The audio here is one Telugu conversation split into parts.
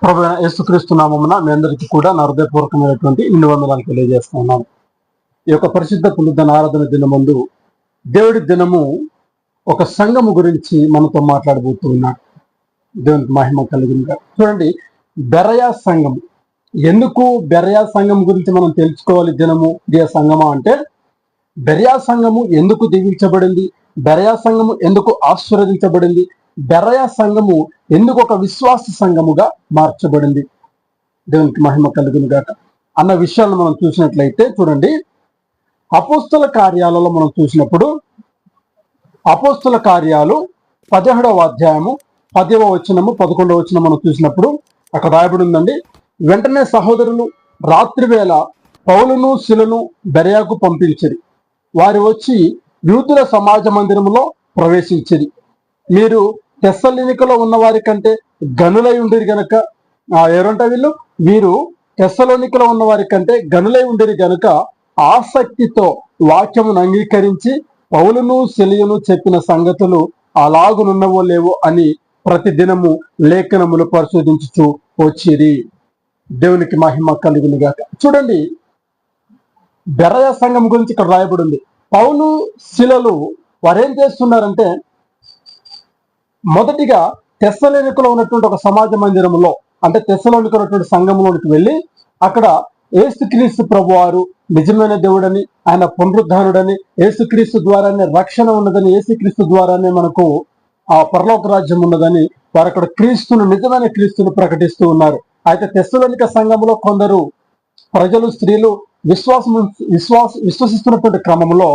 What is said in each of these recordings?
ప్రభువైన యేసుక్రీస్తు నామమున మీ అందరికీ కూడా నా హృదయపూర్వకమైనటువంటి ఇన్ని వందనాలు తెలియజేస్తున్నాను. ఈ యొక్క పరిశుద్ధ పునరుద్ధరణ ఆరాధన దినమందు దేవుడి దినము ఒక సంఘము గురించి మనతో మాట్లాడబోతూ ఉన్నాడు. దేవునికి మహిమ కలుగునుగా. చూడండి, బెరయా సంఘం. ఎందుకు బెరయా సంఘం గురించి మనం తెలుసుకోవాలి? దినము దియ సంఘమా అంటే, బెరయా సంఘము ఎందుకు దీవించబడింది, బెరయా సంఘము ఎందుకు ఆశీర్వదించబడింది, బెరయా సంఘము ఎందుకు ఒక విశ్వాస సంఘముగా మార్చబడింది, దేవునికి మహిమ కలుగునుగాక అన్న విషయాలను మనం చూసినట్లయితే, చూడండి, అపోస్తల కార్యాలలో మనం చూసినప్పుడు, అపోస్తల కార్యాలు 17వ అధ్యాయము 10వ వచనము 11వ వచనం మనం చూసినప్పుడు అక్కడ రాయబడి ఉందండి. వెంటనే సహోదరులు రాత్రి వేళ పౌలును శిలను బెరయాకు పంపించిరి. వారు వచ్చి యూదుల సమాజ మందిరములో ప్రవేశించిరి. మీరు తెస్సలోనికలో ఉన్న వారి కంటే గనులై ఉండిరి గనుక, వీరు తెస్సలోనికలో ఉన్న వారి కంటే గనులై ఉండిరి గనుక ఆసక్తితో వాక్యమును అంగీకరించి పౌలును శిలయును చెప్పిన సంగతులు అలాగునున్నవో లేవో అని ప్రతిదినము లేఖనములు పరిశోధించుచూ వచ్చిరి. దేవునికి మహిమ కలుగునుగాక. చూడండి, బెరయా సంఘం గురించి ఇక్కడ రాయబడి ఉంది. పౌలు శిలలు వారేం చేస్తున్నారంటే, మొదటిగా తెస్సలోనికలో ఉన్నటువంటి ఒక సమాజ మందిరంలో, అంటే తెస్సలోనికలో ఉన్నటువంటి సంఘంలోనికి వెళ్ళి అక్కడ యేసుక్రీస్తు ప్రభువారు నిజమైన దేవుడని, ఆయన పునరుద్ధానుడని, యేసుక్రీస్తు ద్వారానే రక్షణ ఉన్నదని, యేసుక్రీస్తు ద్వారానే మనకు ఆ పరలోక రాజ్యం ఉన్నదని వారు అక్కడ క్రీస్తును, నిజమైన క్రీస్తును ప్రకటిస్తూ ఉన్నారు. అయితే తెస్సలోనిక సంఘంలో కొందరు ప్రజలు, స్త్రీలు విశ్వసిస్తున్నటువంటి క్రమంలో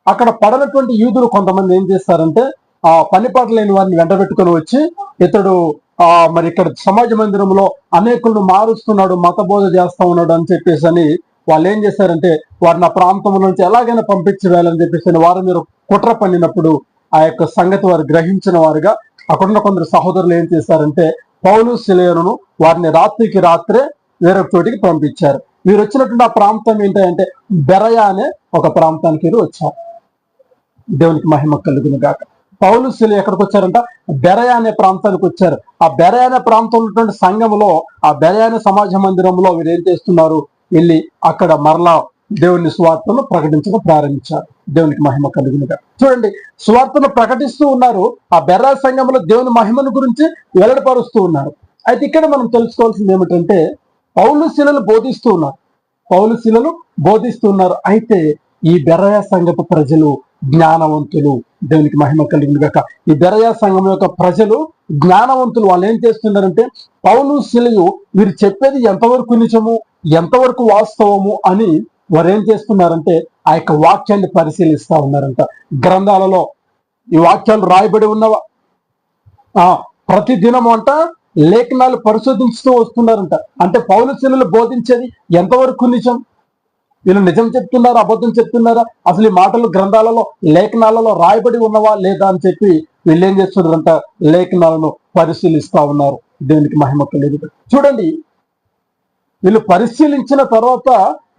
అక్కడ పడనటువంటి యూదులు కొంతమంది ఏం చేస్తారంటే, ఆ పనిపాటు లేని వారిని వెంటబెట్టుకొని వచ్చి, ఇతడు మరి ఇక్కడ సమాజ మందిరంలో అనేకులను మారుస్తున్నాడు, మత బోధ చేస్తా ఉన్నాడు అని చెప్పేసి అని వాళ్ళు ఏం చేశారంటే, వారిని ఆ ప్రాంతం నుంచి ఎలాగైనా పంపించి వేయాలని చెప్పేసి వారు మీరు కుట్ర పన్నినప్పుడు ఆ యొక్క సంగతి వారు గ్రహించిన వారుగా అక్కడున్న కొందరు సహోదరులు ఏం చేశారంటే, పౌలు శిలయును వారిని రాత్రికి రాత్రే వేరొక చోటికి పంపించారు. వీరు వచ్చినటువంటి ఆ ప్రాంతం ఏంటంటే బెరయా అనే ఒక ప్రాంతానికి వీరు వచ్చారు. దేవునికి మహిమ కలుగునుగాక. పౌలు శిల ఎక్కడికి వచ్చారంట? బెరయా అనే ప్రాంతానికి వచ్చారు. ఆ బెరయా అనే ప్రాంతంలో ఉన్నటువంటి సంఘంలో, ఆ బెరయా అనే సమాజ మందిరంలో వీరు ఏం చేస్తున్నారు? వెళ్ళి అక్కడ మరలా దేవుని సువార్తను ప్రకటించడం ప్రారంభించారు. దేవునికి మహిమ కలుగునుగా. చూడండి, సువార్తను ప్రకటిస్తూ ఉన్నారు. ఆ బెరయా సంఘంలో దేవుని మహిమను గురించి వెల్లడిపరుస్తూ ఉన్నారు. అయితే ఇక్కడ మనం తెలుసుకోవాల్సింది ఏమిటంటే, పౌలు శిలలు బోధిస్తూ ఉన్నారు, పౌలు శిలలు బోధిస్తున్నారు. అయితే ఈ బెరయా సంఘపు ప్రజలు జ్ఞానవంతులు. దేవునికి మహిమ కలుగునుగాక. ఈ బెరయా సంఘం యొక్క ప్రజలు జ్ఞానవంతులు. వాళ్ళు ఏం చేస్తున్నారంటే, పౌలు శిలయు వీరు చెప్పేది ఎంతవరకు నిజము, ఎంతవరకు వాస్తవము అని వారు ఏం చేస్తున్నారంటే, ఆ యొక్క వాక్యాన్ని పరిశీలిస్తా ఉన్నారంట. గ్రంథాలలో ఈ వాక్యాలు రాయబడి ఉన్నవా, ప్రతి దినము అంట లేఖనాలు పరిశోధించుతూ వస్తున్నారంట. అంటే పౌలు శిలలు బోధించేది ఎంతవరకు నిజం, వీళ్ళు నిజం చెప్తున్నారా, అబద్ధం చెప్తున్నారా, అసలు ఈ మాటలు గ్రంథాలలో, లేఖనాలలో రాయబడి ఉన్నవా లేదా అని చెప్పి వీళ్ళు ఏం చేస్తున్నారంట, లేఖనాలను పరిశీలిస్తా ఉన్నారు. దేవునికి మహిమ కలుగును. చూడండి, వీళ్ళు పరిశీలించిన తర్వాత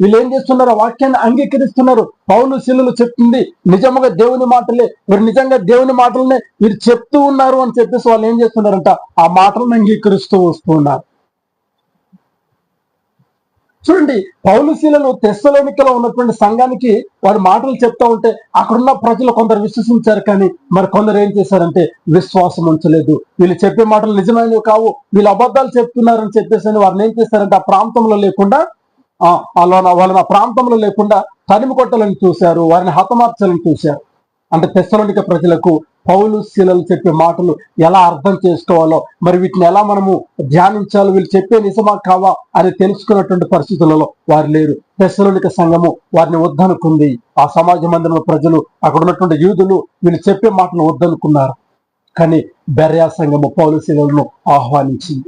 వీళ్ళు ఏం చేస్తున్నారు? వాక్యాన్ని అంగీకరిస్తున్నారు. పౌలు శిలలు చెప్తుంది నిజముగా దేవుని మాటలే, వీరు నిజంగా దేవుని మాటలనే వీరు చెప్తూ ఉన్నారు అని చెప్పేసి వాళ్ళు ఏం చేస్తున్నారంట, ఆ మాటలను అంగీకరిస్తూ వస్తూ ఉన్నారు. చూడండి, పౌలు శిలలు తెస్సలోనికలో ఉన్నటువంటి సంఘానికి వారి మాటలు చెప్తా ఉంటే అక్కడున్న ప్రజలు కొందరు విశ్వసించారు, కానీ మరి కొందరు ఏం చేశారంటే విశ్వాసం ఉంచలేదు. వీళ్ళు చెప్పే మాటలు నిజమైనవి కావు, వీళ్ళు అబద్ధాలు చెప్తున్నారని చెప్పేసి వారిని ఏం చేశారంటే ఆ ప్రాంతంలో లేకుండా, వాళ్ళని ఆ ప్రాంతంలో లేకుండా తరిమి కొట్టాలని చూశారు, వారిని హతమార్చాలని చూశారు. అంటే తెస్సలోనిక ప్రజలకు పౌలు శిలలు చెప్పే మాటలు ఎలా అర్థం చేసుకోవాలో, మరి వీటిని ఎలా మనము ధ్యానించాలో, వీళ్ళు చెప్పే నిజమా కావా అని తెలుసుకున్నటువంటి పరిస్థితులలో వారు లేరు. తెస్సలోనిక సంఘము వారిని వద్దనుకుంది. ఆ సమాజ మందిరంలో ప్రజలు, అక్కడ ఉన్నటువంటి యూదులు వీళ్ళు చెప్పే మాటలు వద్దనుకున్నారు. కానీ బెరయా సంఘము పౌలు శిలలను ఆహ్వానించింది,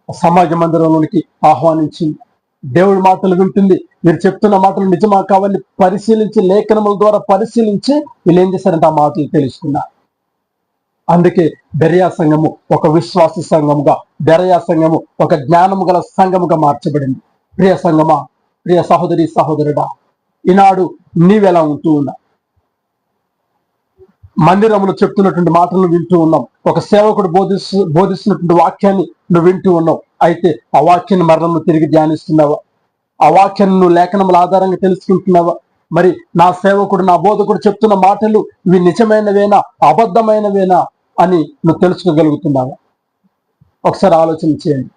సమాజ మందిరంలోనికి ఆహ్వానించింది. దేవుడి మాటలు వింటుంది, మీరు చెప్తున్న మాటలు నిజమా కావాలని పరిశీలించి, లేఖనముల ద్వారా పరిశీలించి వీళ్ళు ఏం చేశారంటే ఆ మాటలు తెలుసుకున్నారు. అందుకే బెరయా సంఘము ఒక విశ్వాస సంఘముగా, బెరయా సంఘము ఒక జ్ఞానము గల సంఘముగా మార్చబడింది. ప్రియ సంఘమా, ప్రియ సహోదరి సహోదరుడా, ఈనాడు నీవెలా ఉంటూ ఉన్నా? మందిరంలో చెప్తున్నటువంటి మాటలను వింటూ ఉన్నాం. ఒక సేవకుడు బోధిస్తున్నటువంటి వాక్యాన్ని నువ్వు వింటూ ఉన్నావు. అయితే ఆ వాక్యాన్ని మరల నువ్వు తిరిగి ధ్యానిస్తున్నావా? ఆ వాక్యాన్ని నువ్వు లేఖనముల ఆధారంగా తెలుసుకుంటున్నావా? మరి నా సేవకుడు, నా బోధకుడు చెప్తున్న మాటలు ఇవి నిజమైనవేనా, అబద్ధమైనవేనా అని నువ్వు తెలుసుకోగలుగుతున్నావా? ఒకసారి ఆలోచన చేయండి.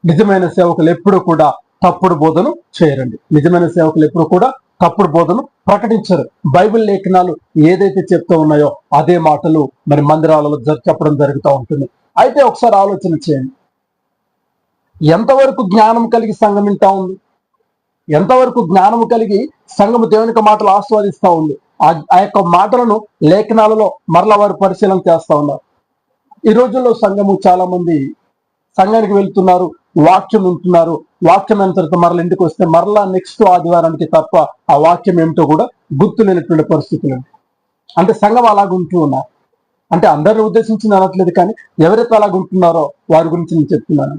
నిజమైన సేవకులు ఎప్పుడు కూడా తప్పుడు బోధను చేయరండి. నిజమైన సేవకులు ఎప్పుడు కూడా తప్పుడు బోధను ప్రకటించరు. బైబిల్ లేఖనాలు ఏదైతే చెప్తూ ఉన్నాయో అదే మాటలు మరి మందిరాలలో చెప్పడం జరుగుతూ ఉంటుంది. అయితే ఒకసారి ఆలోచన చేయండి, ఎంతవరకు జ్ఞానం కలిగి సంఘం వింటా ఉంది? ఎంతవరకు జ్ఞానం కలిగి సంఘము దేవునికి మాటలు ఆస్వాదిస్తూ ఉంది? ఆ యొక్క మాటలను లేఖనాలలో మరలా వారు పరిశీలన చేస్తా ఉన్నారు. ఈ రోజుల్లో సంఘము చాలా మంది సంఘానికి వెళ్తున్నారు, వాక్యం వింటున్నారు, వాక్యం అయిన తర్వాత మరల ఇంటికి వస్తే మరలా నెక్స్ట్ ఆదివారానికి తప్ప ఆ వాక్యం ఏమిటో కూడా గుర్తు లేనటువంటి పరిస్థితులు. అంటే సంఘం అలాగుంటూ ఉన్నారు. అంటే అందరిని ఉద్దేశించి అనట్లేదు, కానీ ఎవరైతే అలాగుంటున్నారో వారి గురించి నేను చెప్తున్నాను.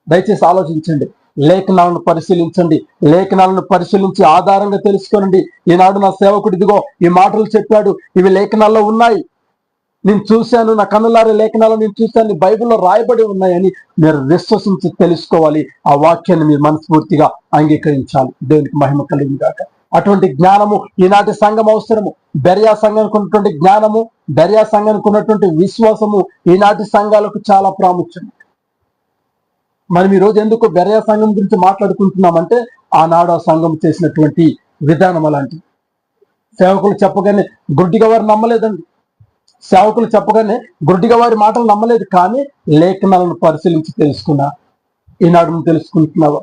దయచేసి ఆలోచించండి, లేఖనాలను పరిశీలించండి, లేఖనాలను పరిశీలించి ఆధారంగా తెలుసుకోనండి. ఈనాడు నా సేవకుడు ఇదిగో ఈ మాటలు చెప్పాడు, ఇవి లేఖనాల్లో ఉన్నాయి, నేను చూశాను, నా కన్నులారే లేఖనాలు నేను చూశాను, బైబిల్లో రాయబడి ఉన్నాయని మీరు విశ్వసించి తెలుసుకోవాలి. ఆ వాక్యాన్ని మీరు మనస్ఫూర్తిగా అంగీకరించాలి. దేవునికి మహిమ కలిగింది కాక. అటువంటి జ్ఞానము ఈనాటి సంఘం అవసరము. బెరియా సంఘానికి ఉన్నటువంటి జ్ఞానము, బెరియా సంఘానికి ఉన్నటువంటి విశ్వాసము ఈనాటి సంఘాలకు చాలా ప్రాముఖ్యం. మనం ఈ రోజు ఎందుకు బెరియా సంఘం గురించి మాట్లాడుకుంటున్నామంటే ఆనాడు ఆ సంఘం చేసినటువంటి విధానం అలాంటి. సేవకులు చెప్పగానే గుడ్డిగా వారు నమ్మలేదండి. సేవకులు చెప్పగానే గుడ్డిగా వారి మాటలు నమ్మలేదు, కానీ లేఖనాలను పరిశీలించి తెలుసుకున్నా. ఈనాడు నువ్వు తెలుసుకుంటున్నావా?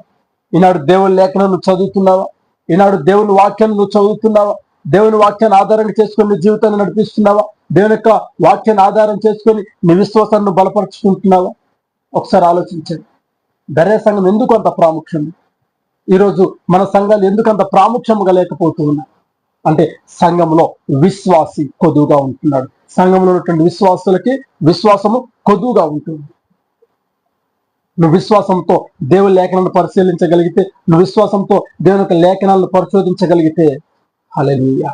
ఈనాడు దేవుని లేఖనాలను చదువుతున్నావా? ఈనాడు దేవుని వాక్యాన్ని నువ్వు చదువుతున్నావా? దేవుని వాక్యాన్ని ఆధారంగా చేసుకొని నీ జీవితాన్ని నడిపిస్తున్నావా? దేవుని యొక్క వాక్యాన్ని ఆధారం చేసుకొని నీ విశ్వాసాన్ని బలపరుచుకుంటున్నావా? ఒకసారి ఆలోచించండి. బెరియా సంఘం ఎందుకు అంత ప్రాముఖ్యం? ఈరోజు మన సంఘాలు ఎందుకు అంత ప్రాముఖ్యంగా లేకపోతూ ఉన్నాయి అంటే సంఘంలో విశ్వాసి కొదువుగా ఉంటున్నాడు. సంఘంలో ఉన్నటువంటి విశ్వాసులకి విశ్వాసము కొదువుగా ఉంటుంది. నువ్వు విశ్వాసంతో దేవుని లేఖనాలను పరిశీలించగలిగితే, నువ్వు విశ్వాసంతో దేవుని యొక్క లేఖనాలను పరిశోధించగలిగితే, హల్లెలూయా,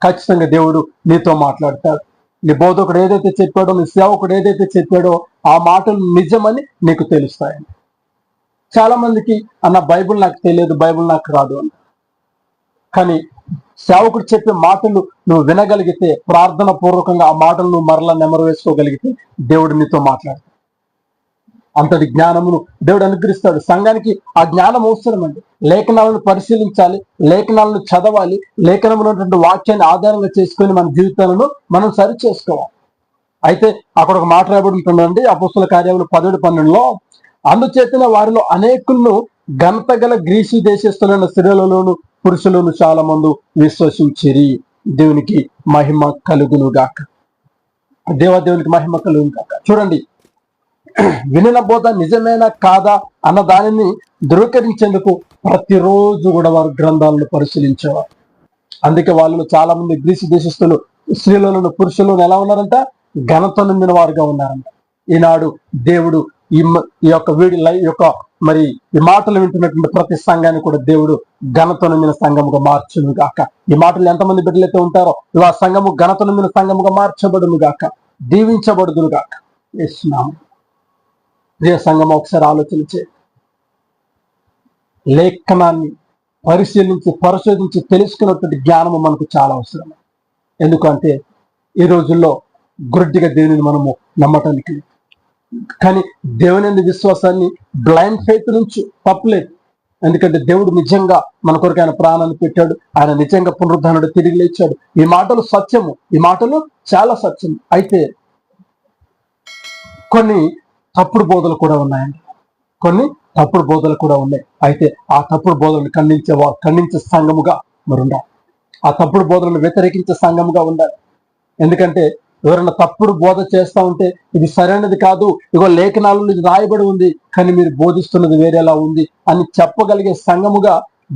ఖచ్చితంగా దేవుడు నీతో మాట్లాడతాడు. నీ బోధకుడు ఏదైతే చెప్పాడో, నీ సేవకుడు ఏదైతే చెప్పాడో ఆ మాటలు నిజమని నీకు తెలుస్తాయని. చాలా మందికి అన్న బైబిల్ నాకు తెలియదు, బైబిల్ నాకు రాదు అని. కానీ సేవకుడు చెప్పే మాటలు నువ్వు వినగలిగితే, ప్రార్థన పూర్వకంగా ఆ మాటలు నువ్వు మరలా నెమరు వేసుకోగలిగితే దేవుడు నీతో మాట్లాడతాడు. అంతటి జ్ఞానమును దేవుడు అనుగ్రహిస్తాడు. సంఘానికి ఆ జ్ఞానం అవసరం అండి. లేఖనాలను పరిశీలించాలి, లేఖనాలను చదవాలి, లేఖనమున్నటువంటి వాక్యాన్ని ఆధారంగా చేసుకొని మన జీవితాలను మనం సరి చేసుకోవాలి. అయితే అక్కడ ఒక మాట రాయబడి ఉంటుందండి, అపోస్తల కార్యములు 10:12లో, అందుచేతనే వారిలో అనేకులను ఘనత గల గ్రీసు దేశస్తులైన స్త్రీలలోను పురుషులను చాలా మంది విశ్వసించిరి. దేవునికి మహిమ కలుగును గాక. దేవునికి మహిమ కలుగును గాక. చూడండి, వినిన బోధ నిజమేనా కాదా అన్న దానిని ధృవీకరించేందుకు ప్రతిరోజు కూడా వారు గ్రంథాలను పరిశీలించేవారు. అందుకే వాళ్ళలో చాలా మంది గ్రీసు దేశస్తులు స్త్రీలను పురుషులను ఎలా ఉన్నారంట? ఘనత నిందిన వారుగా ఉన్నారంట. ఈనాడు దేవుడు ఈ యొక్క మరి ఈ మాటలు వింటున్నటువంటి ప్రతి సంఘాన్ని కూడా దేవుడు ఘనత నిందిన సంఘముగా మార్చును గాక. ఈ మాటలు ఎంతమంది బిడ్డలైతే ఉంటారో ఆ సంఘము ఘనత నిందిన సంఘముగా మార్చబడును గాక, దీవించబడుదును గాక. యేసునామమున. ప్రియ సంఘం, ఒకసారి ఆలోచన చేయండి. లేఖనాన్ని పరిశోధించి తెలుసుకున్నటువంటి జ్ఞానము మనకు చాలా అవసరం. ఎందుకంటే ఈ రోజుల్లో గుడ్డిగా దేవుని మనము నమ్మటానికి, కానీ దేవుని యందు విశ్వాసాన్ని బ్లైండ్ ఫెయిత్ నుంచి తప్పలేదు. ఎందుకంటే దేవుడు నిజంగా మన కొరకు ఆయన ప్రాణాన్ని పెట్టాడు, ఆయన నిజంగా పునరుద్ధానుడు తిరిగి లేచాడు. ఈ మాటలు సత్యము, ఈ మాటలు చాలా సత్యం. అయితే కొన్ని తప్పుడు బోధలు కూడా ఉన్నాయండి, కొన్ని తప్పుడు బోధలు కూడా ఉన్నాయి. అయితే ఆ తప్పుడు బోధలను ఖండించే సంఘముగా మరి ఉండాలి. ఆ తప్పుడు బోధలను వ్యతిరేకించే సంఘముగా ఉండాలి. ఎందుకంటే ఎవరైనా తప్పుడు బోధ చేస్తా ఉంటే ఇది సరైనది కాదు, ఇగో లేఖనాలలో ఇది రాయబడి ఉంది, కానీ మీరు బోధిస్తున్నది వేరేలా ఉంది అని చెప్పగలిగే సంఘముగా,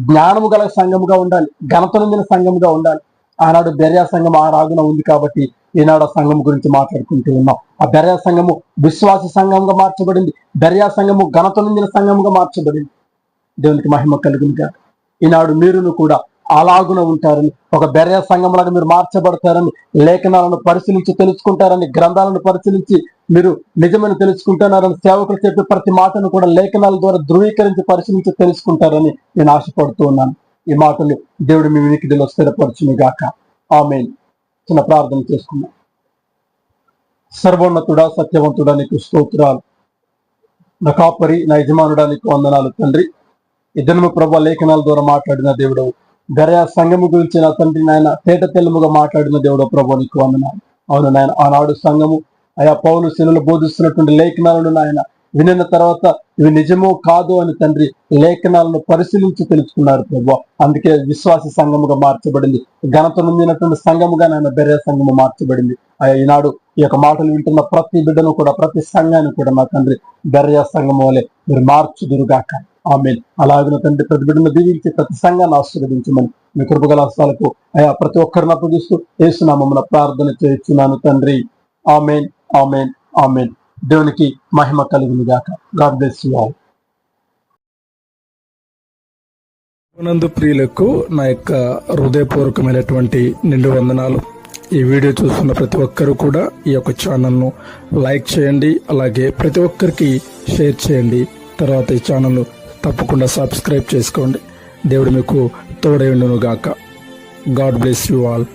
జ్ఞానము గల సంఘముగా ఉండాలి, ఘనత నిందిన సంఘముగా ఉండాలి. ఆనాడు బెరియా సంఘం ఆ రాగున ఉంది కాబట్టి ఈనాడు ఆ సంఘం గురించి మాట్లాడుకుంటూ ఉన్నాం. ఆ బెరియా సంఘము విశ్వాస సంఘంగా మార్చబడింది, బెరియా సంఘము ఘనత నిందిన సంఘముగా మార్చబడింది. దేవునికి మహిమ కలుగును గాక. ఈనాడు మీరును కూడా అలాగున ఉంటారని, ఒక బెరియా సంఘంలాగా మీరు మార్చబడతారని, లేఖనాలను పరిశీలించి తెలుసుకుంటారని, గ్రంథాలను పరిశీలించి మీరు నిజమని తెలుసుకుంటున్నారని సేవకులు చెప్పే ప్రతి మాటను కూడా లేఖనాల ద్వారా ధృవీకరించి పరిశీలించి తెలుసుకుంటారని నేను ఆశపడుతూ ఉన్నాను. ఈ మాటలు దేవుడు మీ వినికిడిలో స్థిరపరచును గాక. ఆమేన్. చిన్న ప్రార్థన చేసుకున్నాం. సర్వోన్నతుడా, సత్యవంతుడా, నీకు స్తోత్రాలు. నా కాపరి, నా యజమానుడా, నీకు వందనాలు తండ్రి. ఇద్దరు ప్రభు లేఖనాల ద్వారా మాట్లాడిన దేవుడు, గరయా సంఘము గురించి నా తండ్రి నాయన తేట తెల్లముగా మాట్లాడిన దేవుడు ప్రభు, నీకు వందనాలు. అవును నాయన, ఆనాడు సంఘము ఆయా పౌలు శిలువలో బోధిస్తున్నటువంటి లేఖనాలను నాయన వినిన తర్వాత ఇవి నిజమో కాదు అని తండ్రి లేఖనాలను పరిశీలించి తెలుసుకున్నారు ప్రభు. అందుకే విశ్వాస సంఘముగా మార్చబడింది, ఘనత నొందినటువంటి సంఘముగా నాయన బెర్య సంఘము మార్చబడింది. ఈనాడు ఈ యొక్క మాటలు వింటున్న ప్రతి బిడ్డను కూడా, ప్రతి సంఘాన్ని కూడా నా తండ్రి బెర్య సంఘము వలె మీరు మార్చుదురుగాక. ఆమేన్. అలాగే తండ్రి ప్రతి బిడ్డను దీవించి ప్రతి సంఘాన్ని ఆశీర్వదించమని మీ కృపగల హస్తాలకు ప్రతి ఒక్కరిని అప్పగిస్తూ యేసునామమున ప్రార్థన చేస్తున్నాను తండ్రి. ఆమేన్, ఆమేన్, ఆమేన్. దేవునికి మహిమ కలుగును గాక. God bless you all. నందు ప్రియులకు నా యొక్క హృదయపూర్వకమైనటువంటి నిండు వందనాలు. ఈ వీడియో చూస్తున్న ప్రతి ఒక్కరూ కూడా ఈ యొక్క ఛానల్ను లైక్ చేయండి, అలాగే ప్రతి ఒక్కరికి షేర్ చేయండి. తర్వాత ఈ ఛానల్ తప్పకుండా సబ్స్క్రైబ్ చేసుకోండి. దేవుడు మీకు తోడై ఉండును గాక. God bless you all.